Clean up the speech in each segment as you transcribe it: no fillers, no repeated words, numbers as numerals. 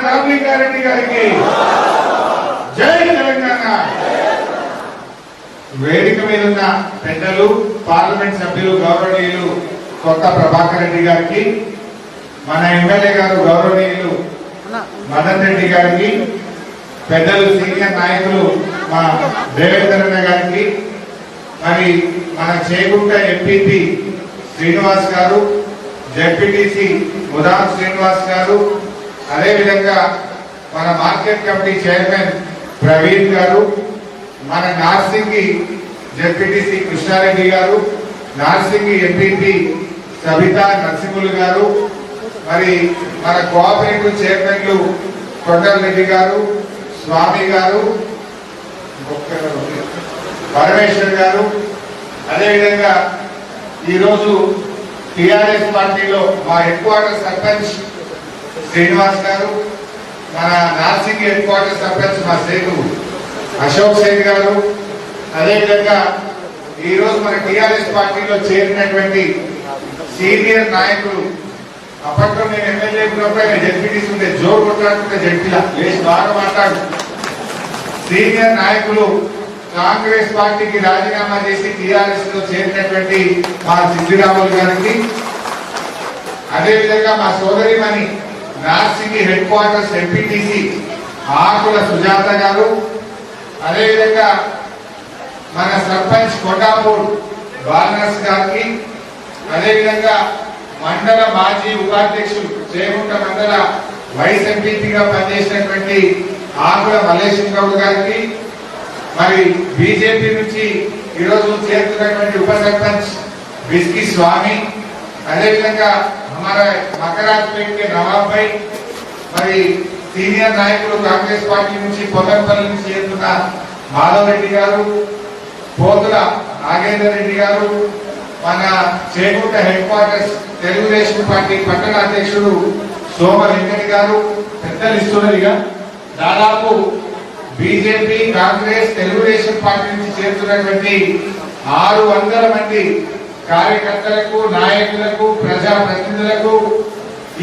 రామలింగారెడ్డి గారికి జై తెలంగాణ. వేదిక మీద ఉన్న పెద్దలు, పార్లమెంట్ సభ్యులు, గౌరవనీయులు కొత్త ప్రభాకర్ రెడ్డి గారికి, మన ఎమ్మెల్యే గారు గౌరవనీయులు మదన్ రెడ్డి గారికి, పెద్దలు సీనియర్ నాయకులు మా దేవేందర్ అన్న గారికి, మరి మన చేగుంట ఎంపీపీ శ్రీనివాస్ గారు, జెడ్పీటీసీ ముదాన్ శ్రీనివాస్ గారు, అదేవిధంగా మన మార్కెట్ కమిటీ చైర్మన్ ప్రవీణ్ గారు, మన నార్సింగి జెడ్పీటీసీ కృష్ణారెడ్డి గారు, నార్సింగి ఎంపీపీ సబితా నరసింహులు గారు, మరి మన కోఆపరేటివ్ చైర్మన్లు కొండలరెడ్డి గారు, స్వామి గారు, పరమేశ్వర్ గారు, అదేవిధంగా ఈరోజు టిఆర్ఎస్ పార్టీలో మా హెడ్ క్వార్టర్ సర్పంచ్ శ్రీనివాస్ గారు, మన నార్సింగ్ హెడ్ క్వార్టర్ సర్పంచ్ మా సేటు అశోక్ సేన్ గారు, అదేవిధంగా ఈరోజు మన టిఆర్ఎస్ పార్టీలో చేరినటువంటి సీనియర్ నాయకులు, అప్పట్లో నేను ఎమ్మెల్యే ఉన్నప్పుడు ఆయన జడ్పీటీసీ ఉంటే జోరు కొట్లాడుతుంటే జడ్పీలా లేచి బాగా మాట్లాడు. సీనియర్ నాయకులు కాంగ్రెస్ పార్టీకి రాజీనామా చేసి టిఆర్ఎస్ లో చేరినటువంటి మా సిద్ధిరాములు గారికి, అదేవిధంగా మా సోదరిమణి నార్సింగి హెడ్ క్వార్టర్స్ ఎంపీటీసీ ఆకుల సుజాత గారు, అదేవిధంగా మన సర్పంచ్ కొండాపూర్ బాలనర్స్ గారికి, అదేవిధంగా మండల మాజీ ఉపాధ్యక్షులు చేగుంట మండల వైస్ ఎంపీపీగా పనిచేసినటువంటి ఆకుల మల్లేశం గౌడ్ గారికి, మరి బీజేపీ నుంచి ఈరోజు చేరుతున్నటువంటి ఉప సర్పంచ్ బిస్కి స్వామి, అదేవిధంగా हमारा మకరాజ్పేట్ के నవాబ్ భాయ్, మరి సీనియర్ నాయకులు కాంగ్రెస్ పార్టీ నుంచి పొదర్పల్లి నుంచి చేరుతున్న మాధవ్ రెడ్డి గారు, పోతుల నాగేందర్ రెడ్డి గారు, మన Chegunta head quarters Telugu Desam party పట్టణ అధ్యక్షుడు సోమ వెంకటి గారు, పెద్దలు ఇస్తున్నదిగా దాదాపు బీజేపీ, కాంగ్రెస్, తెలుగుదేశం పార్టీ నుంచి చేరుతున్నటువంటి 600 మంది కార్యకర్తలకు, నాయకులకు, ప్రజాప్రతినిధులకు,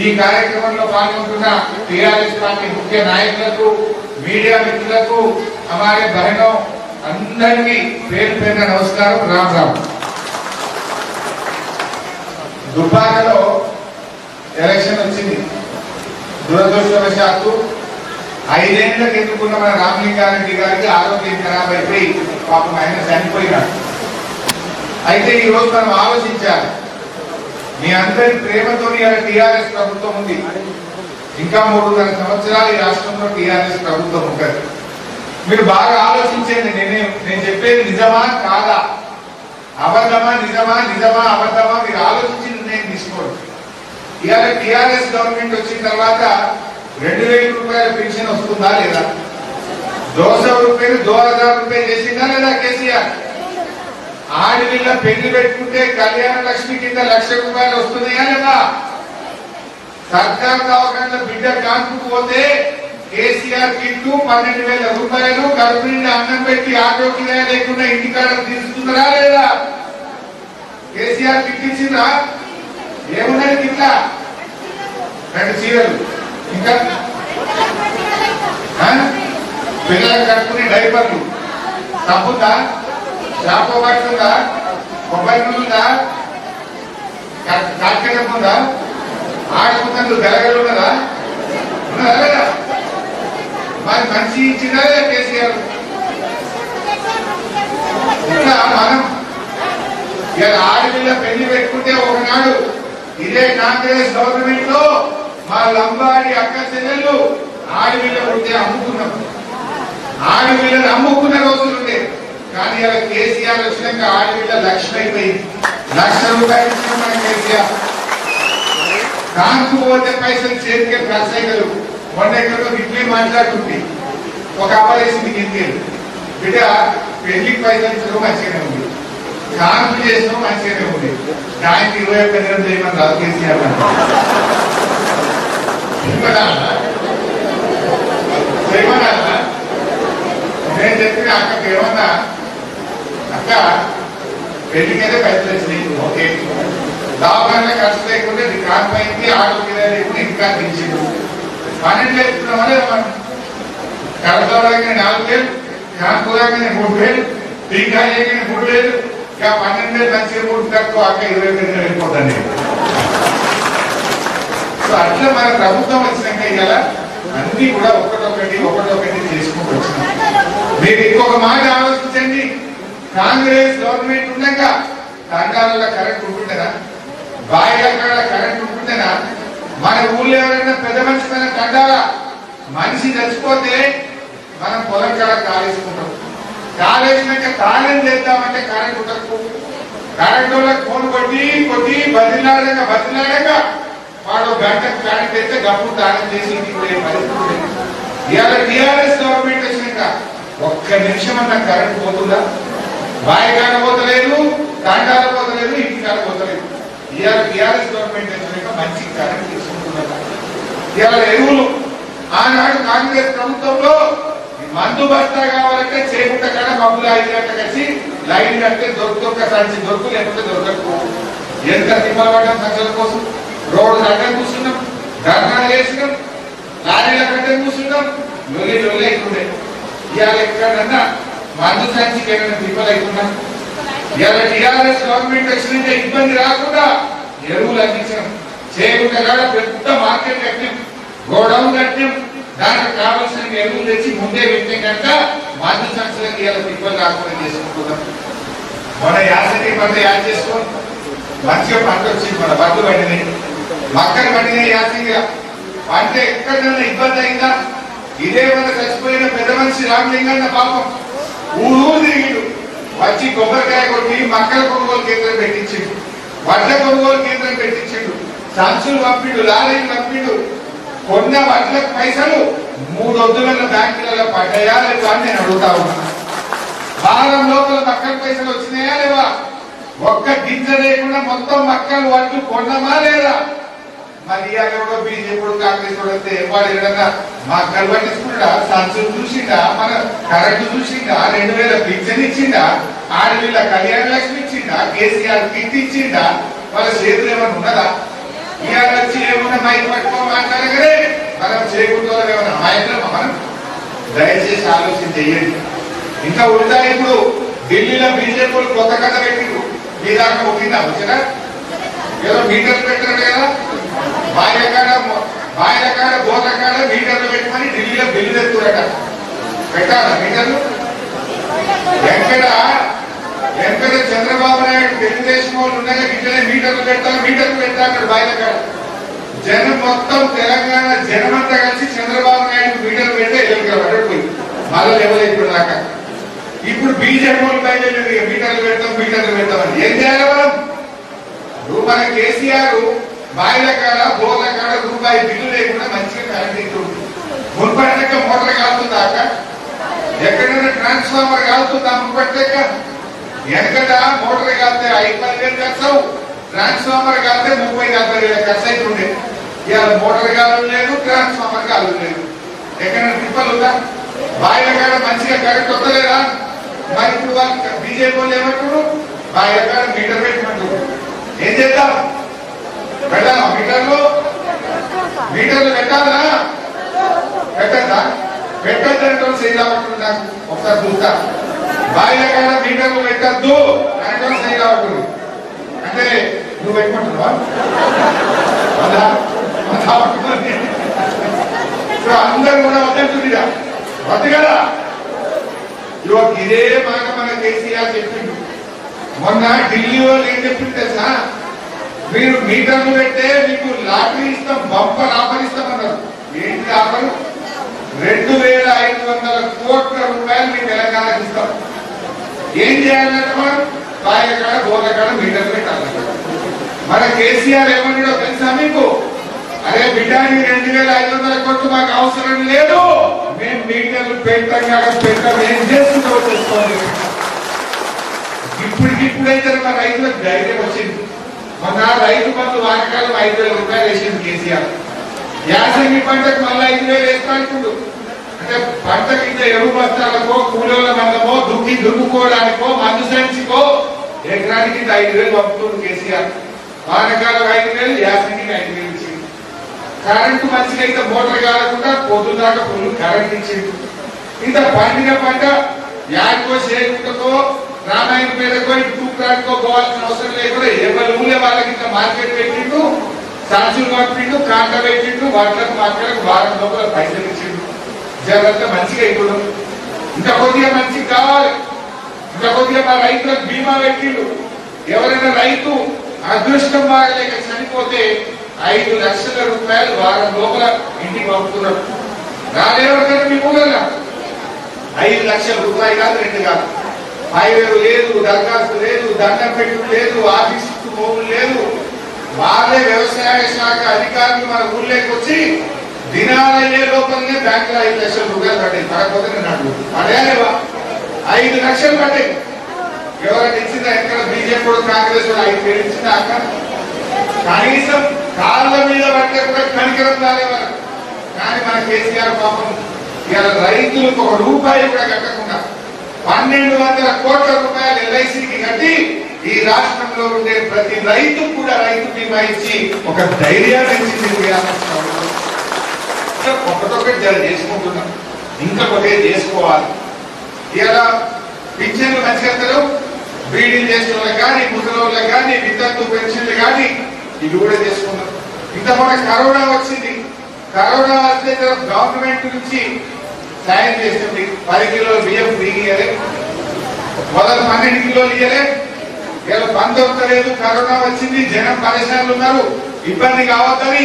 ఈ కార్యక్రమంలో పాల్గొంటున్న టిఆర్ఎస్ పార్టీ ముఖ్య నాయకులకు, మీడియా మిత్రులకు, हमारे बहनों అందరికీ పేరు పేరున నమస్కారం. రామ్ రామ్. దుబ్బాకలో ఎలక్షన్ వచ్చింది. దురదృష్టవశాత్తు 5 ఏళ్లకు ఎన్నుకున్న మన రామలింగారెడ్డి గారికి ఆరోగ్యం ఖరాబ్ అయిపోయి పాపం ఆయన చనిపోయినాడు. అయితే ఈ రోజు మనం ఆలోచించాలి, మీ అందరి ప్రేమతో టిఆర్ఎస్ ప్రభుత్వం ఉంది. ఇంకా 3.5 సంవత్సరాలు ఈ రాష్ట్రంలో టిఆర్ఎస్ ప్రభుత్వం ఉంటుంది. మీరు బాగా ఆలోచించండి. నేను చెప్పేది నిజమా కాదా, అబద్ధమా నిజమా, నిజమా అబద్ధమా, మీరు ఆలోచించి నిర్ణయం తీసుకోండి. ఇవాళ టిఆర్ఎస్ గవర్నమెంట్ వచ్చిన తర్వాత 2000 రూపాయల పెన్షన్ వస్తుందా లేదా? 200 రూపాయలు 2000 రూపాయలు చేసిందా లేదా కేసీఆర్? ఆడపిల్ల పెళ్లి పెట్టుకుంటే కళ్యాణ లక్ష్మి కింద 1,00,000 రూపాయలు వస్తున్నాయా లేదా? సర్కార్ దవాఖానలో బిడ్డ కాన్పుకు పోతే కేసీఆర్ కిట్టు 12,000 రూపాయలు, కడుపు నిండా అన్నం పెట్టి ఆటో కిరాయి లేకుండా ఇంటికాడ తీసుకున్నారా లేదా? కేసీఆర్ కిట్ ఇచ్చిందా? ఏమున్నది కిట్లా? 2 చీరలు, ఇంకా పిల్లలకు కట్టుకునే డైపర్లు, తప్పుందా? షాపు పడుతుందా? కొబ్బరి ఉందా? కాటకం ఉందా? ఆడుకుంటూ గలగలు ఉన్నదా? ఉన్నదా లేదా? మరి మంచి ఇచ్చినా కేసీఆర్. ఇట్లా మనం ఇలా ఆడపిల్ల పెళ్లి పెట్టుకుంటే ఒకనాడు ఇదే కాంగ్రెస్ గవర్నమెంట్ లో మా లంబాడి అక్క చెల్లెళ్ళు ఆడపిల్ల ఉంటే అమ్ముకున్నాం. ఆడపిల్లని అమ్ముకున్న రోజులుండే. కానీ ఇలా కేసీఆర్ వచ్చినాక ఆడపిల్ల 1,00,000 అయిపోయింది. 1,00,000 రూపాయలు ఇచ్చిన మన కేసీఆర్. కానుకుపోతే పైసలు చేతికి ఖర్చు అయ్యగలరు. మొన్న ఎక్కడో ఇట్లే మాట్లాడుతుంది, ఒక అవ్వలేసింది కింది బిడ్డ పెళ్లికి పైసలు ఇచ్చడం మంచిగానే ఉంది, కాన్పు చేసడం మంచిగానే ఉంది, దానికి 21 దినం చేయమని రాదు కేసీఆర్. చేయమన్నా నేను చెప్పిన అక్కకి ఏమన్నా, అక్క పెళ్లికైతే పైసలు వచ్చినాయి, ఓకే, దవాఖాన ఖర్చు లేకుండా కాన్పు అయింది, ఆటో కిరాయి లేకుండా ఇంకా దించిండు, 12 వేస్తున్నామని కడపడగానే 4000, కాకపోగానే 3000, టీకాయగానే 3000, ఇక 12,000 మంచిగా 3 తక్కువ అక్క 20,000 వెళ్ళిపోతాను. సో అట్లా మన ప్రభుత్వం వచ్చినాక ఇవాళ అన్ని కూడా ఒకటొకటి చేసుకుంటూ వచ్చినాం. మీరు ఇంకొక మాట ఆలోచించండి, కాంగ్రెస్ గవర్నమెంట్ ఉండగా తండాలలో కరెంట్ ఉంటుండేనా, బాయిల కాడ కరెంట్ ఉంటుండేనా? మన ఊళ్ళో ఎవరైనా పెద్ద మనిషి మన తండాల మనిషి చచ్చిపోతే మనం పొలం కాడ కాలేసుకుంటాం. కాలేసినాక తాళం చేద్దామంటే కరెంట్ ఉండకు. కరెంట్ వాళ్ళకి ఫోన్ కొట్టి బతిలాడక వాడు గంటకు కరెంట్ అయితే గప్పు తాళం చేసి ఇంటికి పోయే పరిస్థితి. ఇవాళ టీఆర్ఎస్ గవర్నమెంట్ వచ్చినాక ఒక్క నిమిషం అన్న కరెంట్ పోతుందా? బాయి కాడ పోతలేదు, తాండాల పోతలేదు, ఇంటి కాడ పోతలేదు. ఇవాళ టీఆర్ఎస్ గవర్నమెంట్ వచ్చినాక మంచి కరెంట్ తీసుకుంటున్నారు. ఇవాళ ఎరువులు ఆనాడు కాంగ్రెస్ ప్రభుత్వంలో మందు బస్తా కావాలంటే చేకుంట కాడ మబ్బులు 5 గంటలకు వచ్చి లైన్ కడితే దొరక సంచి దొరుకు, లేకపోతే దొరకకు. ఎంత తిమ్మలు పడ్డాం సంచుల కోసం. రోడ్డు అడ్డం కూర్చున్నాం, ధర్నాలు వేసినాం, లారీల అడ్డం కూర్చున్నాం, లొల్లి అవుతుండే. ఇవాళ ఎక్కడన్నా మందు సంచికి ఏమైనా తిమ్మలు అవుతున్నాం. ఇవాళ టీఆర్ఎస్ గవర్నమెంట్ వచ్చినంటే ఇబ్బంది రాకుండా ఎరువులు అందించాం. చేయకుండా కాడ పెద్ద మార్కెట్ కట్టినాం, గోడౌన్ కట్టినాం. దానికి కావాల్సిన ఎరువులు తెచ్చి ముందే పెట్టిన కనుక మందు సంచులకు ఇవాళ తిప్పలు రాకుండా చేసుకుంటున్నాం. మన యాసకి పంట యాడ్ చేసుకోండి, మంచిగా పంట వచ్చింది. మన బడ్లు పండినాయి, మక్కలు పండినాయి. యాసంగా పంట ఎక్కడైనా ఇబ్బంది అయిందా? ఇదే మన చచ్చిపోయిన పెద్ద మనిషి రామలింగన్న పాపం ఊరు తిరిగిడు వచ్చి కొబ్బరికాయ కొట్టి మక్కల కొనుగోలు కేంద్రం పెట్టించిండు, వడ్ల కొనుగోలు కేంద్రం పెట్టించిండు, సంచులు పంపిడు, లారీలు పంపిడు. కొన్న వడ్లకు పైసలు 3 వద్దుల బ్యాంకులలో పడ్డాయా లేవా అని నేను అడుగుతా ఉన్నా. వారం లోపల మక్కల పైసలు వచ్చినాయా లేవా? ఒక్క గింజ లేకుండా మొత్తం మక్కలు వడ్లు కొన్నమా లేదా? మరి ఎవడో బీజేపీ కాంగ్రెస్ వస్తే వాడు ఏదన్నా మక్కలు పట్టించుకుంటా, సంచులు చూసిండా, మన కరెంటు చూసిండా, 2000 పింఛన్ ఇచ్చిండా, ఆడపిల్ల కళ్యాణ లక్ష్మి ఇచ్చిండా, కేసీఆర్ కిట్ ఇచ్చిండా? వాళ్ళ చేతులు ఏమన్నా ఉన్నదా? ఇవాళ వచ్చి ఏమన్నా మైక్ పట్టుకోని మాట్లాడగలే మనం చేయకుండా ఏమన్నా అమాయకులమా మనం? దయచేసి ఆలోచన చెయ్యండి. ఇంకా ఉల్టా ఇప్పుడు ఢిల్లీలో బీజేపీ కొత్త కథ పెట్టిండు. మీ దాకా ముట్టిందా? వచ్చినా ఏదో మీటర్లు పెట్టారు కదా, బాయిల కాడ బోర్ల కాడ మీటర్లు పెట్టమని ఢిల్లీలో బిల్లు తెచ్చురట. పెట్టాలా మీటర్లు? ఎక్కడ చంద్రబాబు నాయుడు తెలుగుదేశం వాళ్ళు ఉండగా ఇట్లనే మీటర్లు పెట్టాలి బాయిల కాడ. జనం మొత్తం తెలంగాణ జనమంతా కలిసి చంద్రబాబు నాయుడు మీటర్లు పెడితే ఎలుగులో పడకపోయింది. మళ్ళీ ఎవరు దాకా ఇప్పుడు బీజేపీ వాళ్ళు బయలుదేరి మీటర్లు పెడతామని ఏం చేయాలి మనం? మన కేసీఆర్ బాయిల కాడ బోర్ల కాడ రూపాయి బిల్లు లేకుండా మంచిగా కరెంట్ ఇస్తుంది. మున్పడక మోటార్ కాలుతుందాక, ఎక్కడైనా ట్రాన్స్ఫార్మర్ కాలుతుందా? మున్పడక వెనకట మోటార్ కాలితే 5-10,000 ఖర్చు, ట్రాన్స్ఫార్మర్ కాలితే 30-40,000 ఖర్చు అవుతుండే. ఇవాళ మోటార్ కాలం లేదు, ట్రాన్స్ఫార్మర్ కాలం లేదు. ఎక్కడైనా తిప్పలు ఉందా? బాయిల కాడ మంచిగా కరెంట్ వస్తలేదా? మరి ఇప్పుడు వాళ్ళు బీజేపీ వాళ్ళు ఏమంటారు? బాయిల కాడ మీటర్ పెట్టమంటారు. ఏం చేద్దాం? పెట్టాలా మీటర్లు పెట్టాలా? పెట్టద్దా? పెట్టద్దు చేయలేమంటుంది. నాకు ఒకసారి చూస్తా. బాయిల కాడ మీటర్లు పెట్టద్దు అంటే చేయలేమంటుంది. అంటే నువ్వు పెట్టుకుంటున్నావా? అందరూ కూడా వద్దంటుందిరా, వద్దు కదా. ఇదే మాట మన కేసీఆర్ చెప్పిండు. మొన్న ఢిల్లీ వాళ్ళు ఏం చెప్పింది తెలుసా? మీరు మీటర్లు పెట్టే మీకు లాటరీ ఇస్తాం, బంపర్ ఆఫర్ ఇస్తామన్నారు. ఏంటి ఆఫర్? 2,500 కోట్ల రూపాయలు మీ తెలంగాణకి ఇస్తాం. ఏం చేయాలంటే మనం బాయిల కాడ బోర్ల కాడ మీటర్లు పెట్టాలి. మన కేసీఆర్ ఏమన్నాడో తెలుసా మీకు? అరే బిడ్డానికి 2,500 కోట్లు మాకు అవసరం లేదు, మేము మీటర్లు పెట్టాం ఏం చేస్తుందో తెలుసుకోవాలి. ఇప్పుడైతే మన రైతులకు ధైర్యం వచ్చింది. మొన్న రైతు బంధు వానకాలం 5,000 రూపాయలు వేసింది కేసీఆర్. యాసంగి పంటకు మళ్ళీ 5,000 వేస్తాడు. అంటే పంట కింద ఎరువు బస్తాలకో, కూలీల మందమో, దుక్కుకోవడానికో, మందు సంచికో ఎకరానికి 5,000 పంపుతుంది కేసీఆర్. వానకాలం 5,000, యాసంగికి 5,000 ఇచ్చింది. కరెంటు మంచిగా ఇంత మోటార్ కాలకుండా పొద్దుదాకా ఫుల్ కరెంట్ ఇచ్చిండు. ఇంత పండిన పంట యాడికో చేయకుండాకో రామాయణ పేరుకో తూకాడుకో పోవాల్సిన అవసరం లేకుండా ఎవరి ఊళ్ళో వాళ్ళకి ఇంత మార్కెట్ పెట్టిండు, సంచులు పంపిండు, కాంట పెట్టిండు, వాటికి మాట్లాడకు వారం లోపల పైసలు ఇచ్చిండు. జనంతా మంచిగా ఇప్పుడు ఇంకా కొద్దిగా మంచిగా కావాలి, ఇంకా కొద్దిగా మా రైతులకు బీమా పెట్టిండు. ఎవరైనా రైతు అదృష్టం బాగలేక చనిపోతే 5 లక్షల రూపాయలు వారం లోపల ఇంటికి పంపుతున్నారు. రాలేవరకన్నా మీ ఊళ్ళో 5 లక్షల రూపాయలు కాదు, 2 కాదు. హైవే లేదు, దరఖాస్తు లేదు, దండం పెట్టు లేదు, ఆఫీసు భూములు లేదు. వాళ్ళే వ్యవసాయ శాఖ అధికారులు మన ఊళ్ళోకి వచ్చి దినాలయ్యే లోపలనే బ్యాంకులో 5 లక్షల రూపాయలు పడ్డాయి. పడకపోతే నాకు పడేవా 5 లక్షలు పడ్డాయి. ఎవరైనా ఇచ్చిందా? ఎక్కడ బీజేపీ కూడా కాంగ్రెస్ కూడా 5 వేలు ఇచ్చిందా? అక్కడ కనీసం కాళ్ళ మీద పట్టే కూడా కనికరం రాలేవారు. కానీ మన కేసీఆర్ పాపం ఇవాళ రైతులకు 1 రూపాయి కూడా కట్టకుండా 1200 కోట్ల రూపాయలు ఎల్ఐసికి కట్టి ఈ రాష్ట్రంలో ఉండే ప్రతి రైతు కూడా రైతు బీమా ఇచ్చి ఒక ధైర్యాన్ని ఇచ్చింది. ఒకటొకటి జర చేసుకుంటున్నాం, ఇంకా ఒకటి చేసుకోవాలి. ఇలా పింఛన్లు మంచిగా బీడీలు చేసిన వాళ్ళకి కానీ, ముసలి వాళ్ళకి కానీ, విద్యుత్ పెన్షన్లు కానీ ఇవి కూడా చేసుకున్నాం. ఇంత మన కరోనా వచ్చింది. కరోనా వస్తే గవర్నమెంట్ నుంచి సాయం చేస్తుంది. 10 కిలోల బియ్యం ఫ్రీ ఇయ్యలే, మొదలు 12 కిలోలు ఇయ్యలే. ఇలా బంద్ అవుతలేదు, కరోనా వచ్చింది, జనం పరిశ్రమలు ఉన్నారు, ఇబ్బంది కావద్దని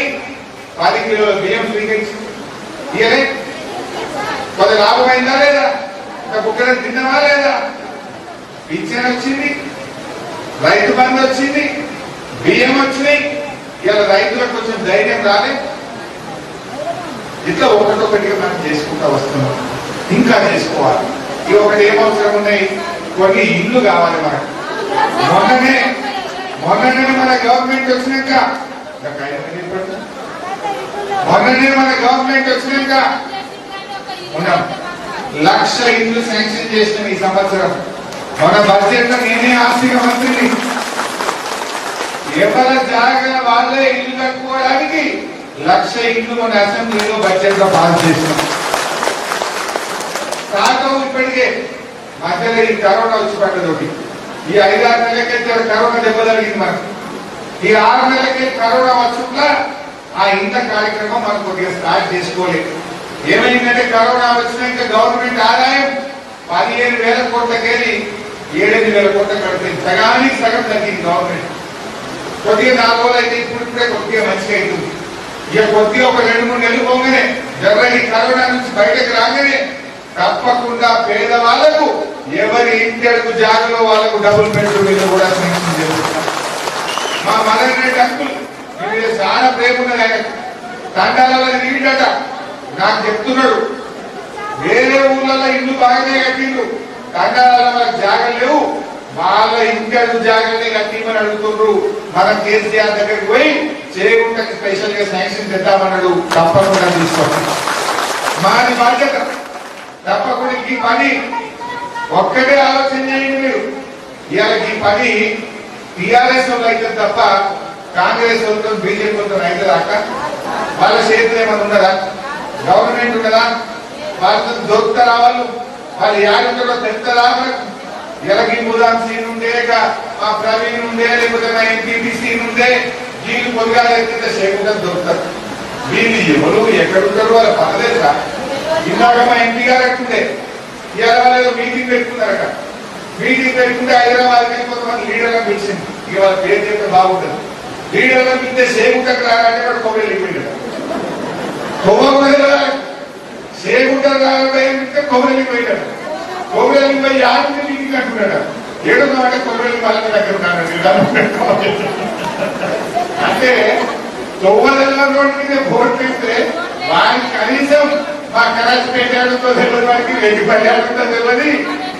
10 కిలోల బియ్యం ఫ్రీగా ఇచ్చింది. ఇయ్యలే కొద్ది లాభం అయిందా లేదా? బుక్కలు తిన్నావా లేదా? పింఛన్ వచ్చింది, రైతు బంధు వచ్చింది, బియ్యం వచ్చినాయి. ఇలా రైతులకు కొంచెం ధైర్యం రాలే. ఇట్లా ఒకటొకటిగా మనం చేసుకుంటా వస్తున్నాం, ఇంకా చేసుకోవాలి. ఇవి ఒకటి ఏమవసరం ఉన్నాయి, కొన్ని ఇల్లు కావాలి మనకు. మొన్ననే మన గవర్నమెంట్ వచ్చినాక ఉన్నాం 1,00,000 ఇల్లు శాంక్షన్ చేసిన ఈ సంవత్సరం. మన బడ్జెట్ లో నేనే ఆర్థిక మంత్రిని. ఎవరి జాగా వాళ్ళే ఇల్లు కట్టుకోవడానికి 1,00,000 ఇల్లు మన అసెంబ్లీలో బడ్జెట్ లో పాస్ చేసినాం. కాక ఇప్పటికే మధ్యలో ఈ కరోనా వచ్చి పడ్డది. ఈ 5-6 నెలలకైతే కరోనా దెబ్బ జరిగింది మనకు. ఈ 6 నెలలకి కరోనా వచ్చుట్లా ఆ ఇంత కార్యక్రమం మనం కొద్దిగా స్టార్ట్ చేసుకోలేదు. ఏమైందంటే కరోనా వచ్చినాక గవర్నమెంట్ ఆదాయం 15,000 కోట్లకెళ్ళి 7,000 కోట్ల కడుతుంది. సగానికి సగం తగ్గింది గవర్నమెంట్. కొద్దిగా 4 రోజులు అయితే ఇప్పుడే కొద్దిగా మంచిగా అవుతుంది. ఇక కొద్దిగా ఒక 2-3 నెలలు పోగానే జర్ర ఈ కరోనా నుంచి బయటకు రాగానే తప్పకుండా పేదవాళ్లకు ఎవరి ఇంటి అడుగు జాగలో వాళ్ళకు డబుల్ బెడ్రూమ్ మీద కూడా శాంక్షన్ చేస్తున్నారు. మా మదర్ రెడ్డి అంకుల్ మీద చాలా ప్రేమ ఉన్నది. ఆయన తండాలలో నీడట నాకు చెప్తున్నాడు, వేరే ఊళ్ళలో ఇల్లు బాగానే కట్టిండు, తండాలలో వాళ్ళకి జాగలు లేవు, వాళ్ళ ఇంటి అడుగు జాగలనే కట్టిమని అడుగుతుండ్రు. మనం కేసీఆర్ దగ్గరికి పోయి చేయకుండా స్పెషల్ గా శాంక్షన్ తెద్దామన్నాడు. తప్పకుండా తీసుకోండి, మాది బాధ్యత. తప్పకుండా ఈ పని ఒక్కటే ఆలోచన చేయండి మీరు. ఇవాళ ఈ పని టీఆర్ఎస్ వాళ్ళు అయితే తప్ప కాంగ్రెస్ వాళ్ళతో బీజేపీ వాళ్ళతో అయితే దాకా వాళ్ళ చేతులు ఏమైనా ఉన్నదా? గవర్నమెంట్ ఉన్నదా? వాళ్ళతో దొరుకుతారా? వాళ్ళు యాడుంటారో తెలుస్తారా? ఎలకి ముదాం సీన్ ఉండే, మా ప్రవీణ్ ఉండే, లేకపోతే మా ఎంపీటీసీ ఉండే, వీళ్ళు పొద్దుగా ఎత్తే చేయకుండా దొరుకుతారు. వీళ్ళు ఎవరు ఎక్కడుంటారు వాళ్ళ పర్లేదురా. ఇందాక మా ఎంపీ గారు ఎట్టుండే, ఇవాళ వాళ్ళు మీటింగ్ పెట్టుకున్నారట. మీటింగ్ పెట్టుకుంటే హైదరాబాద్కి కొంతమంది లీడర్లను పిలిచింది. ఇక వాళ్ళ పేరు చెప్తే బాగుంటుంది. లీడర్లను పిలిస్తే సేగుంటకు రాలంటే వాడు కొబ్బరి వెళ్ళిపోయాడు. సేగుంటకు రాలంటే కొబ్బరి వెళ్ళిపోయాడు. కొబ్బరి వెళ్ళిపోయి ఆడికి మీటింగ్ అంటున్నాడు. ఏడున్నామంటే కొబ్బరి వెళ్ళి వాళ్ళ దగ్గర ఉన్నాడు. అంటే తొవ్వదల్లోకి భోట్ చేస్తే వారికి కనీసం మా కరాచి పెట్టాడుతో తెలియదు, వారికి రెడ్డిపల్లి ఆడుతో తెలియదు,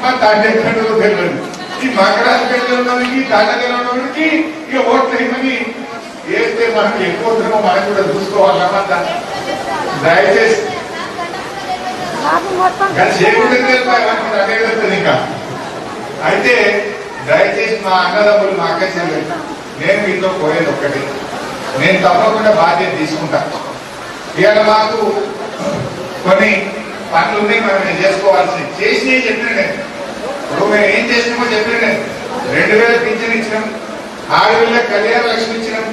మా తాండేఖండలో తెలియదు. ఈ మా కరాచి పెట్టడానికి తాండేఖండకి ఇక ఓట్లు ఏమని వేస్తే మనం ఎక్కువ మనం కూడా చూసుకోవాలన్నమాట. దయచేసి ఇంకా అయితే దయచేసి మా అన్నదమ్ములు మా అక్క చెల్లెలు నేను మీతో పోయేది ఒక్కటి, నేను తప్పకుండా బాధ్యత తీసుకుంటా. ఇవాళ మాకు కొన్ని పనులు ఉన్నాయి, మనం చేసుకోవాల్సి చేసి చెప్పిన నేను ఇప్పుడు మేము ఏం చేసినామో చెప్పిన నేను 2000 పింఛన్ ఇచ్చినాం, ఆడపిల్లలకు కళ్యాణ లక్ష్మి ఇచ్చినాం,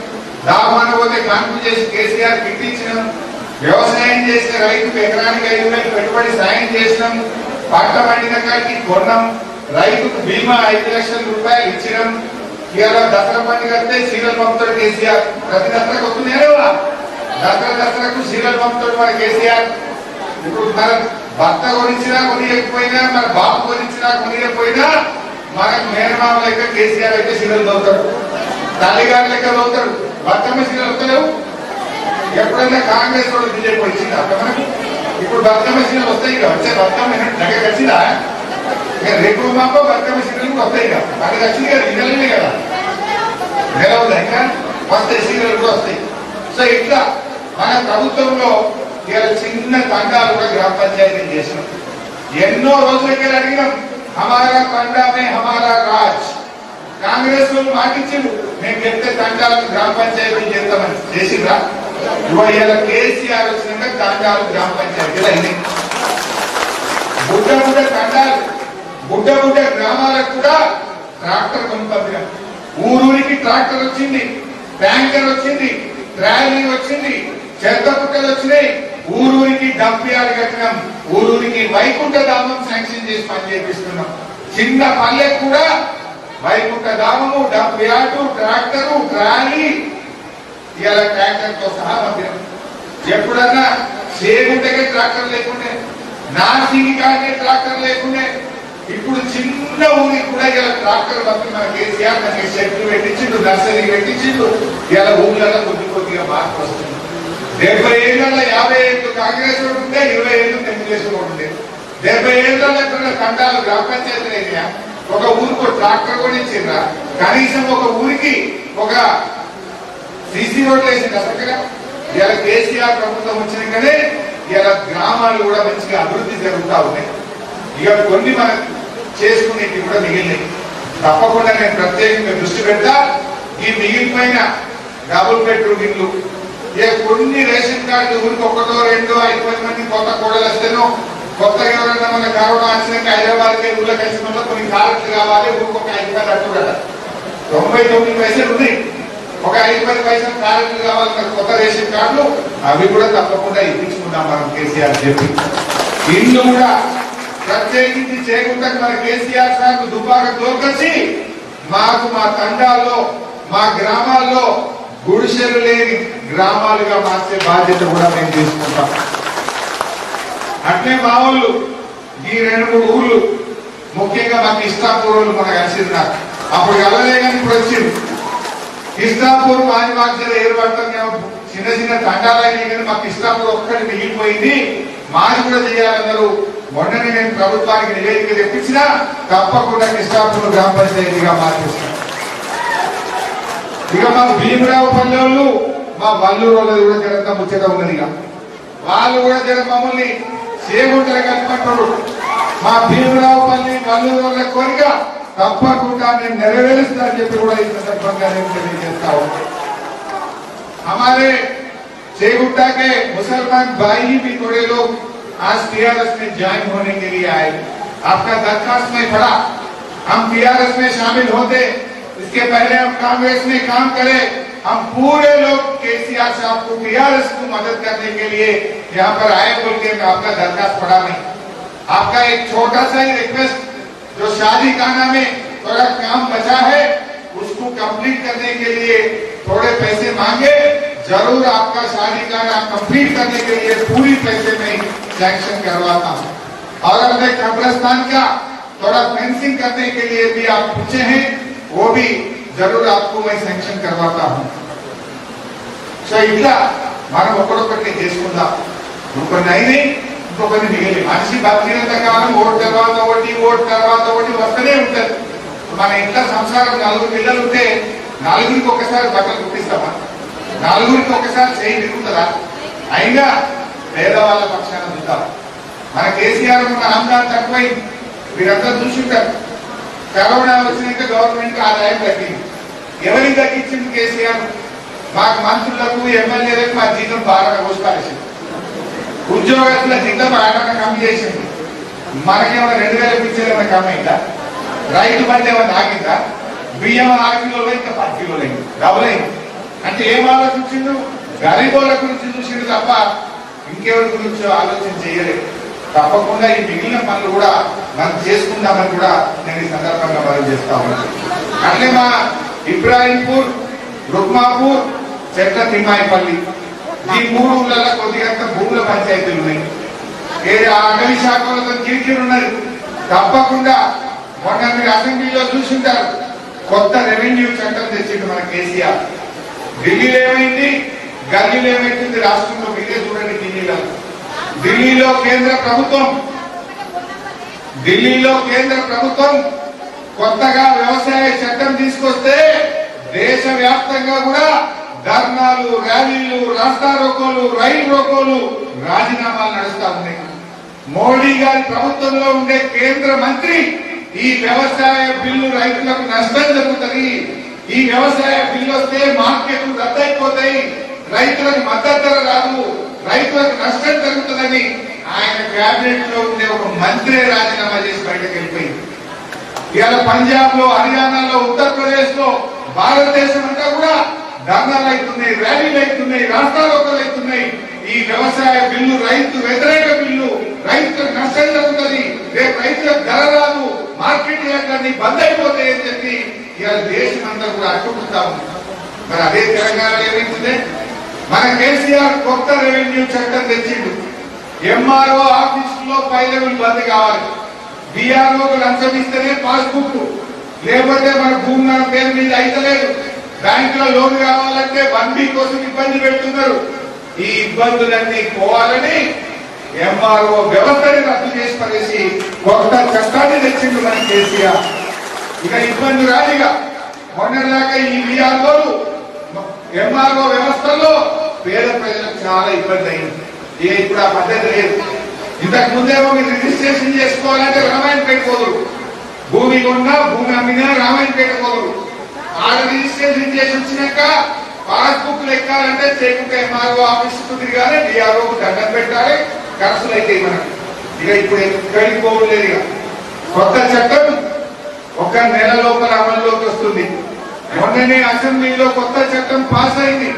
దామాన పోతే కాన్పు చేసి కేసీఆర్ కిట్ ఇచ్చినాం, వ్యవసాయం చేసే రైతుకు ఎకరానికి 5,000 పెట్టుబడి సాయం చేసినాం, పంట పండిన కాడికి కొన్నాం, రైతుకు బీమా 5 లక్షల రూపాయలు ఇచ్చినాం. ఇవాళ దసరా పండుగ వస్తే సీరియల్ పంపుతాడు కేసీఆర్, ప్రతి దసరాకు వస్తున్నాయా దసరాకు సీరియల్ పంపుతాడు మన కేసీఆర్. ఇప్పుడు మన భర్త కొనిచ్చినా కొనియకపోయినా, మన బాబు కొనిచ్చినా కొనియకపోయినా మనకు మేనమామ లెక్క కేసీఆర్ అయితే సీరియల్ చదువుతాడు, తల్లిగారి లెక్క చదువుతాడు. బతుకమ్మ సీరియల్ వస్తలేవు, ఎప్పుడైనా కాంగ్రెస్ వాళ్ళు బీజేపీ వచ్చింది అక్కడ మనకి. ఇప్పుడు బతుకమ్మ సీరియల్ వస్తాయి కదా, వచ్చే బతుకమ్మ దగ్గర వచ్చిందా రేపు మాపో బతుకమ్మ సీరియల్ కూడా వస్తాయి కదా, అది వచ్చింది కదా, నెలలే కదా, నెలవుదా ఇంకా వస్తాయి సీరియల్ కూడా వస్తాయి. సో ఇట్లా మన ప్రభుత్వంలో ఇలా చిన్న తండాలు కూడా గ్రామ పంచాయతీ చేసినాం. ఎన్నో రోజులకి అడిగినాం, హమారా తండా మే హమారా రాజ్. కాంగ్రెస్ వాళ్ళు మాటించిండు, మేము చెప్తే తండాలు గ్రామ పంచాయతీ చేస్తామని. చేసిండ్రా? ఇవాళ కేసీఆర్ వచ్చినాక తండాలు గ్రామ పంచాయతీలు అయినాయి. బుడ్డ బుడ్డ తండాలు, బుడ్డ బుడ్డ గ్రామాలకు కూడా ట్రాక్టర్ కొనుక్కొచ్చినాం. ఊరూరికి ట్రాక్టర్ వచ్చింది, ట్యాంకర్ వచ్చింది, ట్రాలీ వచ్చింది, చెత్త పుట్టలు వచ్చినాయి. ఊరూరికి డంపియాలు కట్టినాం, ఊరూరికి వైకుంఠ ధామం శాంక్షన్ చేసి పని చేపిస్తున్నాం. చిన్న పల్లెకు కూడా వైకుంఠ ధామము, డంపియాడు, ట్రాక్టరు, ట్రాలీ, ఇలా ట్రాక్టర్ తో సహా పంపినాం. ఎప్పుడన్నా చేగుంటకే ట్రాక్టర్ లేకుండే, నాసికి కాకే ట్రాక్టర్ లేకుండే, ఇప్పుడు చిన్న ఊరికి కూడా ఇలా ట్రాక్టర్ పంపి మన కేసీఆర్ మనకి చెట్లు పెట్టించిండు, నర్సరీ పెట్టించిండు. ఇలా ఊళ్ళలో కొద్ది కొద్దిగా మార్పు వస్తుంది. 70 ఏళ్ళలో 50 ఏళ్ళు కాంగ్రెస్ రోడ్డు ఉంటే 20 ఏళ్ళు తెలుగుదేశం రోడ్డు ఉండే. 70 ఏళ్ళలో ఎక్కడ తండాలు గ్రామ పంచాయతీలు అయినాయా? ఒక ఊరికి ట్రాక్టర్ కూడా ఇచ్చిండ్రా? కనీసం ఒక ఊరికి ఒక సీసీ రోడ్లు వేసింది అసలు. ఇలా కేసీఆర్ ప్రభుత్వం వచ్చినాకనే ఇలా గ్రామాలు కూడా మంచిగా అభివృద్ధి జరుగుతూ ఉన్నాయి. ఇక కొన్ని మనం చేసుకునేవి కూడా మిగిలినాయి. తప్పకుండా నేను ప్రత్యేకంగా దృష్టి పెడతా. ఈ మిగిలిపోయిన డబుల్ బెడ్రూమ్ ఇల్లు, కొన్ని రేషన్ కార్డు ఊరికి 1, 2, 5 మంది కొత్త కోడలు వస్తేనో, కొత్తగా ఎవరైనా మన కరోనా వచ్చినాక హైదరాబాద్కి ఊళ్ళో కలిసిన వల్ల కొన్ని కార్డులు కావాలి, ఊరికి ఒక 5 రూపాయలు అట్టు కదా, 99 పైసలు ఉన్నాయి. ఒక 5-10 పైసలు కార్డులు కావాలి కొత్త రేషన్ కార్డులు, అవి కూడా తప్పకుండా ఇప్పించుకుందాం మనం కేసీఆర్ చెప్పి. ఇల్లు కూడా ప్రత్యేకించి చేయకుండా మన కేసీఆర్ సార్ దుబ్బాక తోకొచ్చి మాకు మా తండాల్లో, మా గ్రామాల్లో గుడిసెలు లేని గ్రామాలుగా మార్చే బాధ్యత కూడా మేము తీసుకుంటాం. అట్లే మా ఊళ్ళు ఈ 2-3 ఊళ్ళు, ముఖ్యంగా మాకు ఇష్టాపూర్ వాళ్ళు మనకు కలిసింది. నాకు అప్పుడు వెళ్ళలే కానీ ఇప్పుడు వచ్చింది. ఇష్టాపూర్ మాజీ ఏర్పడతాం, చిన్న చిన్న తండాలైనా కానీ మాకు ఇష్టాపూర్ ఒక్కటి మిగిలిపోయింది, మాది కూడా చేయాలన్నారు. మొన్ననే నేను ప్రభుత్వానికి నివేదిక తెప్పించినా తప్పకుండా ఇష్టాపూర్ గ్రామ పంచాయతీగా మార్చేస్తాను. ఇక మా భీమరావు పల్లెలు, మా వల్లూరు వాళ్ళది కూడా జరంతా ముచ్చట ఉన్నది. ఇక వాళ్ళు కూడా జర మమ్మల్ని చేగుంటలు కలుపుకుంటారు. మా భీమరావు పల్లి వల్లూరు వాళ్ళ కోరిక తప్పకుండా నేను నెరవేరుస్తా అని చెప్పి కూడా ఈ సందర్భంగా నేను తెలియజేస్తా ఉంటాను. हमारे चेगुट्टा के मुसलमान भाई भी थोड़े लोग आज टीआरएस में ज्वाइन होने के लिए आए। आपका दरखास्त में पड़ा, हम टीआरएस में शामिल होते, इसके पहले हम कांग्रेस में काम करें। हम पूरे लोग केसीआर साहब को टीआरएस को मदद करने के लिए यहाँ पर आए बोल के आपका दरखास्त पड़ा नहीं। आपका एक छोटा सा ही रिक्वेस्ट, जो शादी खाना में थोड़ा काम बचा है उसको कंप्लीट करने के लिए थोड़े पैसे मांगे, जरूर आपका शादी खाना कंप्लीट करने के लिए पूरी पैसे में सैंक्शन करवाता हूँ। और अपने कब्रिस्तान का थोड़ा फेंसिंग करने के लिए भी आप पूछे हैं, वो भी जरूर आपको मैं सैंक्शन करवाता हूँ। సో ఇట్లా మనం ఒక్కడొక్కటి చేసుకుందాం. ఇంకొన్ని అయినాయి, ఇంకొకరిని మిగిలి మనిషి బతికినంత కాలం ఓటు తర్వాత ఒకటి, ఓటు తర్వాత ఒకటి వస్తూనే ఉంటుంది. మన ఇంట్లో సంసారం 4 పిల్లలు ఉంటే 4గురికి ఒకసారి బట్టలు కుట్టిస్తామా? 4గురికి ఒకసారి చేయి తిరుగుతుందా? అయినా పేదవాళ్ళ పక్షాన చూద్దాం. మన కేసీఆర్ ఉన్న ఆందోళన తక్కువైంది, మీరంతా చూసుంటారు. కరోనా వచ్చినాక గవర్నమెంట్ ఆదాయం తగ్గింది. ఎవరికి తగ్గించింది కేసీఆర్? మాకు మంత్రులకు, ఎమ్మెల్యేలకు మా జీతం బాగా కోసుకాల్సింది. ఉద్యోగస్తుల జీతం ఆయన కమ్మి చేసింది. మనకేమైనా 2000 పిచ్చేది ఏమైనా కమ్మి అయిందా? రైతు బండి ఏమైనా ఆగిందా? బియ్యం 6 కిలోలు ఇంకా 10 కిలోలు అయింది, డబుల్ అయింది. అంటే ఏం ఆలోచించిండు? గరీబోళ్ళ గురించి చూసిండు తప్ప ఇంకెవరి గురించి ఆలోచన చేయలేదు. తప్పకుండా ఈ మిగిలిన పనులు కూడా మనం చేసుకుందామని కూడా నేను ఈ సందర్భంగా మనం చేస్తా ఉన్నాను. అట్లే మా ఇబ్రాహీంపూర్, రుక్మాపూర్, చెట్ల తిమ్మాయిపల్లి ఈ 3 ఊళ్ళలో కొద్దిగా భూముల పంచాయతీలు ఉన్నాయి. అటవీ శాఖ వాళ్ళతో కిరికిరి ఉన్నది. తప్పకుండా మొన్న మీరు అసెంబ్లీలో చూసింటారు, కొత్త రెవెన్యూ చట్టం తెచ్చిండు మన కేసీఆర్. ఢిల్లీలో ఏమైంది, గల్లీలో ఏమైతుంది, రాష్ట్రంలో మీరే చూడండి. ఢిల్లీలో కేంద్ర ప్రభుత్వం కొత్తగా వ్యవసాయ చట్టం తీసుకొస్తే దేశవ్యాప్తంగా కూడా ధర్నాలు, ర్యాలీలు, రాస్తా రోకోలు, రైలు రోకోలు, రాజీనామాలు నడుస్తా ఉన్నాయి. మోడీ గారి ప్రభుత్వంలో ఉండే కేంద్ర మంత్రి ఈ వ్యవసాయ బిల్లు రైతులకు నష్టం జరుగుతుంది, ఈ వ్యవసాయ బిల్లు వస్తే మార్కెట్లు రద్దయిపోతాయి, రైతులకు మద్దతు ధర రాదు, రైతులకు నష్టం జరుగుతుందని ఆయన కేబినెట్ లో ఉండే ఒక మంత్రి రాజీనామా చేసి బయటకు వెళ్ళిపోయింది. ఇవాళ పంజాబ్ లో, హర్యానాలో, ఉత్తరప్రదేశ్ లో, భారతదేశం అంతా కూడా ధర్నాలు అవుతున్నాయి, ర్యాలీలు అవుతున్నాయి, రాష్ట్రాలోకలు అవుతున్నాయి. ఈ వ్యవసాయ బిల్లు రైతు వ్యతిరేక బిల్లు, రైతులకు నష్టం జరుగుతుంది, రేపు రైతులకు ధర రాదు, మార్కెట్ యార్డ్లన్నీ బంద్ అయిపోతాయి అని చెప్పి ఇవాళ దేశం అంతా కూడా అడ్డుకుంటా ఉంది. మరి అదే తెలంగాణలో ఏమైంది? మన కేసీఆర్ కొత్త రెవెన్యూ చట్టం తెచ్చిండు. ఎంఆర్ఓ ఆఫీసులో పై లెవెల్ బంద్ కావాలి, బీఆర్ఓ లంచం ఇస్తేనే పాస్బుక్, లేకపోతే మన భూమి మన పేరు మీద అయితలేదు, బ్యాంకులో లోన్ కావాలంటే 1 వీక్ కోసం ఇబ్బంది పెడుతున్నారు. ఈ ఇబ్బందులన్నీ పోవాలని ఎంఆర్ఓ వ్యవస్థని రద్దు చేసి పడేసి కొత్త చట్టాన్ని తెచ్చిండు మన కేసీఆర్. ఇక ఇబ్బంది రాదుగా. మొన్నటిదాకా ఈ బీఆర్ఓలు, ఎంఆర్ఓ వ్యవస్థలో పేద ప్రజలకు చాలా ఇబ్బంది అయింది. ఇప్పుడు ఆ పద్ధతి లేదు. ఇంతకు ముందేమో మీరు రిజిస్ట్రేషన్ చేసుకోవాలంటే రామాయణపేట పోదురు, భూమి కొన్నా భూమి అమ్మినా రామాయణపేట పోదురు. ఆడ రిజిస్ట్రేషన్ చేసి వచ్చినాక పాస్బుక్ లెక్కాలంటే చేయకుండా ఎంఆర్ఓ ఆఫీస్ తిరగాలి, డిఆర్ఓకు దండం పెట్టాలి, ఖర్చులు అయితే మనకి. ఇక ఇప్పుడు ఎక్కడికి పోవట్లేదు. ఇక కొత్త చట్టం 1 నెల లోపల అమల్లోకి వస్తుంది. మొన్ననే అసెంబ్లీలో కొత్త చట్టం పాస్ అయింది.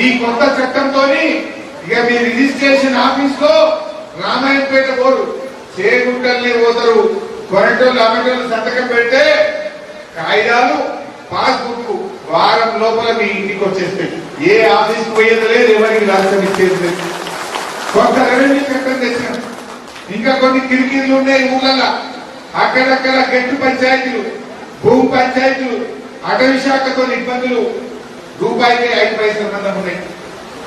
ఈ కొత్త చట్టంతో ఇక మీ రిజిస్ట్రేషన్ ఆఫీస్ లో రామాయణపేట పోరు, చేగుంటల్ని పోతారు, కొనటోళ్ళు అమ్మటోళ్ళు సంతకం పెడితే కాగితాలు, పాస్బుక్ వారం లోపల మీ ఇంటికి వచ్చేస్తాయి. ఏ ఆఫీస్ పోయేది లేదు, ఎవరికి రాష్ట్రం ఇచ్చేది లేదు. కొత్త రెవెన్యూ చట్టం తెచ్చిన ఇంకా కొన్ని కిరికిరీలు ఉన్నాయి ఊళ్ళల్లో. అక్కడక్కడ గట్టు పంచాయతీలు, భూమి పంచాయతీలు, అటవీ శాఖతో ఇబ్బందులు, రూపాయికి 5 పైసల మందం ఉన్నాయి.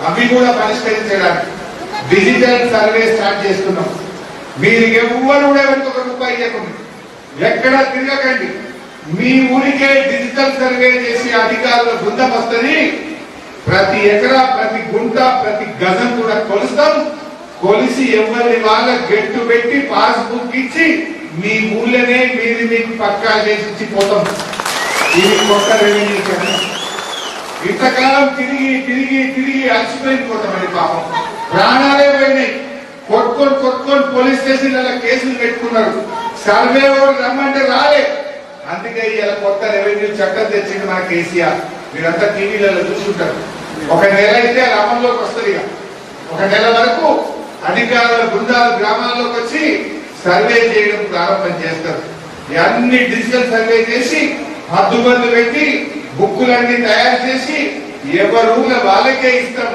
అవి కూడా పరిష్కరించడానికి డిజిటల్ సర్వే స్టార్ట్ చేస్తున్నాం. మీరు ఎవ్వరు కూడా ఎవరికి ₹1 ఇవ్వకండి, ఎక్కడా తిరగకండి. మీ ఊరికే డిజిటల్ సర్వే చేసి అధికారుల బృందం వస్తుంది. ప్రతి ఎకరా, ప్రతి గుంట, ప్రతి గజం కూడా కొలుస్తాం. కొలిసి ఎవరిని వాళ్ళ గెట్టు పెట్టి పాస్బుక్ ఇచ్చి మీ ఊళ్ళనే మీది మీకు పక్కా చేసి ఇచ్చిపోతాం. ఇది కొత్త రెవెన్యూ చట్టం. ఇంతకాలం తిరిగి తిరిగి తిరిగి అలసిపోయిపోతామని పాపం ప్రాణాలే పోయినాయి. కొట్టుకొని పోలీస్ స్టేషన్ల కేసులు పెట్టుకున్నారు. సర్వే వాళ్ళు రమ్మంటే రాలే. అందుకే ఇలా కొత్త రెవెన్యూ చట్టం తెచ్చింది మన కేసీఆర్. మీరంతా టీవీలలో చూసుంటారు. 1 నెల అయితే అమల్లోకి వస్తుంది. 1 నెల వరకు అధికారుల బృందాలు గ్రామాల్లోకి వచ్చి సర్వే చేయడం ప్రారంభం చేస్తారు. అన్ని డిజిటల్ సర్వే చేసి హద్దుబందు పెట్టి బుక్కులన్నీ తయారు చేసి ఎవరు వాళ్ళకే ఇస్తాం.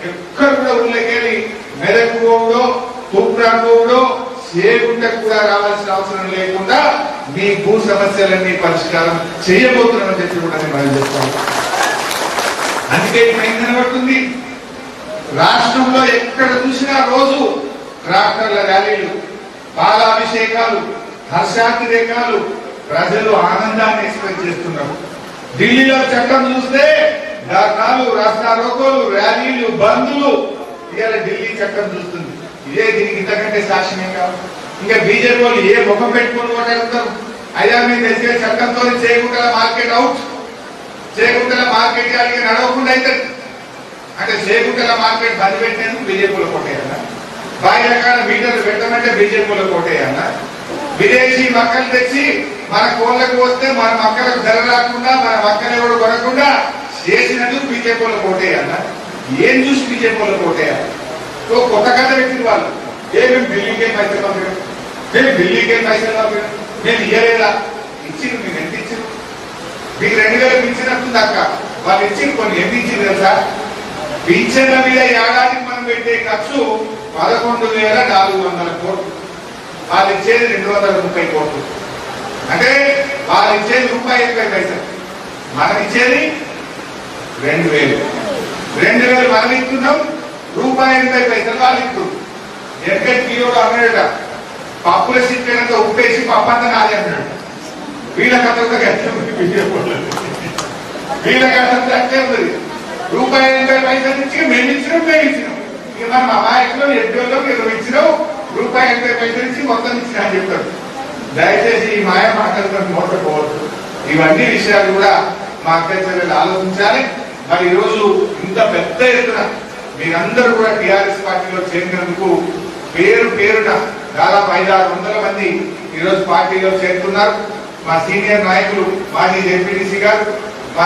ఎక్కడ కూడా ఊళ్ళకెళ్ళి మెదక్ పోవడో, తూప్రాన్ పోవడో, చేయకుండా కూడా రావాల్సిన అవసరం లేకుండా మీ భూ సమస్యలన్నీ పరిష్కారం చేయబోతున్నామని చెప్పి కూడా మనం చెప్తాం. అందుకే ఏం కనబడుతుంది, రాష్ట్రంలో ఎక్కడ చూసినా రోజు ట్రాక్టర్ల ర్యాలీలు, పాలాభిషేకాలు, హర్షాతిరేకాలు, ప్రజలు ఆనందాన్ని ఎక్స్ప్రెస్ చేస్తున్నారు. ఢిల్లీలో చట్టం చూస్తే ధర్నాలు, రాస్తారోకోలు, ర్యాలీలు, బంద్లు. ఇవాళ ఢిల్లీ చట్టం చూస్తుంది. ఇదే దీనికి ఇంతకంటే సాక్ష్యం కాదు. ఇంకా బీజేపీ వాళ్ళు ఏ ముఖం పెట్టుకుని ఓటాడుతారు. అయ్యా మీరు తెచ్చే చట్టంతో చేయకుండా మార్కెట్ అవుట్, చేయకుండా మార్కెట్ నడవకుండా అవుతుంది. అంటే చేయకుండా మార్కెట్ బంద్ పెట్టినందుకు బీజేపీలో కొట్టేయాలి. 10 రకాల మీటర్లు పెట్టమంటే బీజేపీలో కోటేయన్న. విదేశీ మక్కలు తెచ్చి మన కోళ్ళకు వస్తే మన మక్కలకు ధర రాకుండా మన మక్కలు ఎవరు కొనకుండా చేసినట్టు బీజేపీలో కోటేయన్న. ఏం చూసి బీజేపీలో కోటేయాలి? కొత్త కథ పెట్టిన వాళ్ళు మేము ఢిల్లీకే పైసలు పంపాం, మేము ఢిల్లీకే పైసలు పంపాం, మేము ఇయ్యలేదా? ఇచ్చింది. మీరు ఎంత ఇచ్చింది? మీకు 2000 ఇచ్చినట్టుంది అక్క. వాళ్ళు ఇచ్చింది కొన్ని ఎంత ఇచ్చింది తెలుసా? పింఛన్ల మీద ఏడాదికి మనం పెట్టే ఖర్చు 11,400 కోట్లు. వాళ్ళు ఇచ్చేది 230 కోట్లు. అంటే వాళ్ళు ఇచ్చేది ₹1.80. మనం ఇచ్చేది 2,000. 2,000 మనం ఇస్తున్నాం, ₹1.80 వాళ్ళు ఇస్తున్నారు. ఎక్కడికి అన్నాడట, పప్పుల సిట్టేనంత ఉప్పేసి పప్పంతా నాది అన్నాడు. వీళ్ళ కథంతా వీళ్ళ కథంతా అట్టే ఉంది. ₹1.80 ఇచ్చి మేము ఇచ్చినాం. ఇక మనం అమాయకులు ఎడ్డోళ్ళు మీరు ఇచ్చినావు, ₹1.80 ఇచ్చి మొత్తం ఇచ్చిన అని చెప్తాడు. దయచేసి ఈ మాయ మాటలు మోసపోవద్దు. ఇవన్నీ విషయాలు కూడా మా అధ్యక్షులు ఆలోచించాలి. మరి ఈరోజు ఇంత పెద్ద ఎత్తున మీరందరూ కూడా టీఆర్ఎస్ పార్టీలో చేరినందుకు పేరున దాదాపు 500-600 మంది ఈరోజు పార్టీలో చేరుతున్నారు. మా సీనియర్ నాయకులు మాజీ ఎంపీటీసీ గారు, మా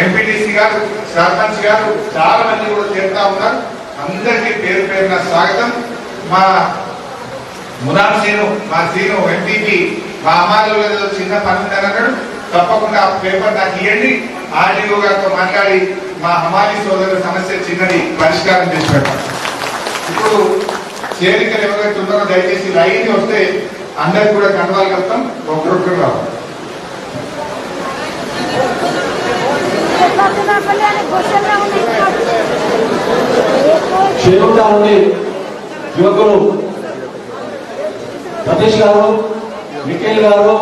ఎంపీటీసీ గారు, సర్పంచ్ గారు చాలా మంది కూడా చేరుతా ఉన్నారు. అందరికీ పేరున స్వాగతం. మా మునార్ సీను, మా సీను ఎంపీకి మా అమ్మాయిలో చిన్న పని అన్నాడు, తప్పకుండా ఆ పేపర్ నాకు ఇవ్వండి. ఆర్డీఓ గారితో మాట్లాడి మా హమాలి సోదరుల సమస్య చిన్నది పరిష్కారం చేసి పెట్టాలి. ఇప్పుడు చేరికలు ఎవరైతే ఉన్నారో దయచేసి లైన్ వస్తే అందరికి కూడా కండవాలు కలుపుతాం. ఒక్కరొక్కరు రావాలి. యువకులు సతీష్ గారు, నిఖిల్ గారు,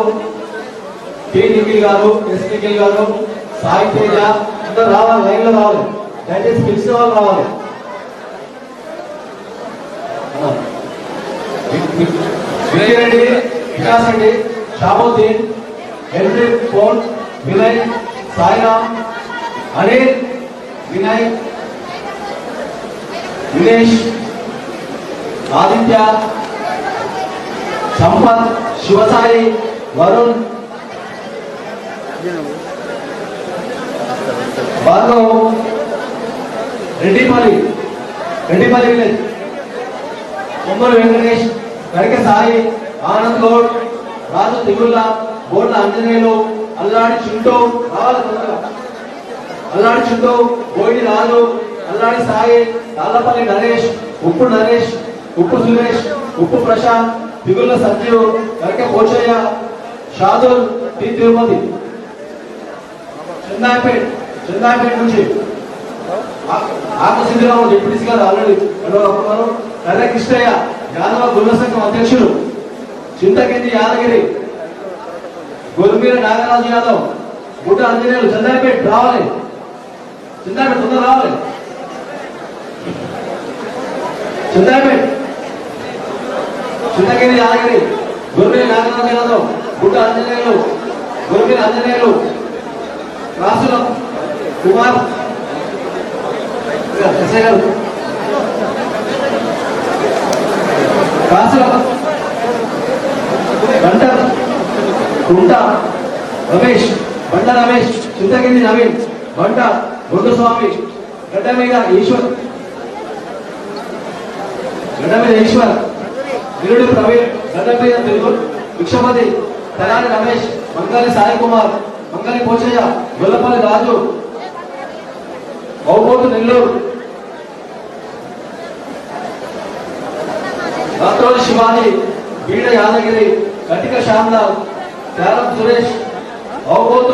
టి నిఖిల్ గారు, ఎస్ నిఖిల్ గారు, సాయి తేజ అందరూ రావాలి, లైన్ లో రావాలి. దయచేసి పిలిచిన వాళ్ళు రావాలి. Vijaya Reddy, Vikas Reddy, Shabuddin, entry phone, Vinay, Sairam, Anil, Vinay, Vinesh, Aditya, Sampath, Shivasai, Varun, Bhargav, Reddipalli village, కొమ్మలు వెంకటేష్, కడిక సాయి, ఆనంద్ గౌడ్, రాజు తిగుళ్ళ, బోర్ల ఆంజనేయులు, అల్లాడి చింటూ రావాలి తొందరగా. అల్లాడి చింటూ, బోయిడి రాజు, అల్లాడి సాయి, తాళ్ళపల్లి నరేష్, ఉప్పు సురేష్, ఉప్పు ప్రశాంత్, తిగుళ్ళ సంజీవ్, కడిక పోచయ్య, షాదుల్, టి తిరుపతి. చందాపేట నుంచి ఆత్మ సిద్ధిరావు డిప్యూటీసీ గారు ఆల్రెడీ ఉన్నారు. కర్ర కృష్ణయ్య, యాదవ గురుల సంఘం అధ్యక్షులు, చింతకింది యాదగిరి, గొల్మీర నాగరాజు యాదవ్, బుడ్డ ఆంజనేయులు. చందాపేట రావాలి, చందాపేట తొందర రావాలి. చందాపేట, చింతకింది యాదగిరి, గొల్మీర నాగరాజు యాదవ్, బుడ్డ ఆంజనేయులు, గొల్మీర ఆంజనేయులు, రాసుల కుమార్ ఎస్ఐ గారు, రాసుల బంటర్ కుంట రమేష్, బండ రమేష్, చింతకింది నవీన్, బంట గుండుస్వామి, గడ్డ మీద ఈశ్వర్, నిరుడు ప్రవీణ్, గడ్డ మీద తెలుగు భిక్షపతి, తలారి రమేష్, మంగళి సాయి కుమార్, మంగళి పోచయ్య, గొల్లపల్లి రాజు, బౌబోతు నెల్లూరు, రాత్రోజు శివాజీ, బీడ యాదగిరి, కటిక శ్యామలాల్, త్యారం సురేష్, బౌబోతు